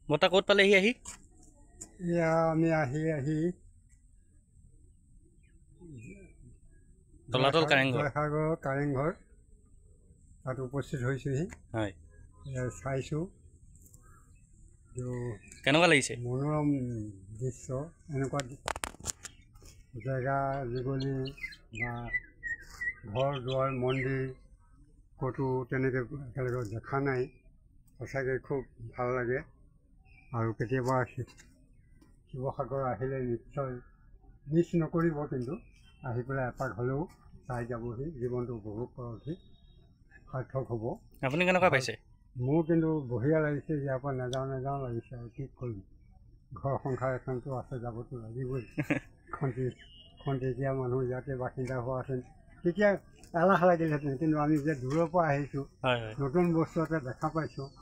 বৰ্তা ক'ত পালেহি আহি? এয়া আমি আহি তলাতল কাৰেংঘৰ। জয়সাগৰৰ কাৰেংঘৰ তাত উপস্থিত হৈছোহি। হয়। চাইছোঁ কেনেকুৱা লাগিছে? মনোৰম দৃশ্য। এনেকুৱা জেগা যুগলি বা ঘৰ দুৱাৰ মন্দিৰ ক'তো তেনেকৈ একেলগে দেখা নাই। সঁচাকৈ খুব ভাল লাগে আৰু কেতিয়াবা শিৱসাগৰ আহিলে নিশ্চয় মিছ নকৰিব, কিন্তু আহি পেলাই এপাক হ'লেও চাই যাবহি, জীৱনটো উপভোগ কৰোঁহি সাৰ্থক হ'ব। আপুনি কেনেকুৱা পাইছে? মোৰ কিন্তু বঢ়িয়া লাগিছে। ইয়াৰ পৰা নাযাওঁ লাগিছে আৰু কি কৰিম, ঘৰ সংসাৰ এখনতো আছে, যাবতো লাগিবই। খন্তেকীয়া মানুহ ইয়াতে বাসিন্দা হোৱাহেঁতেন তেতিয়া এলাহ লাগিলহেঁতেন, কিন্তু আমি যে দূৰৰ পৰা আহিছোঁ, নতুন বস্তু এটা দেখা পাইছোঁ।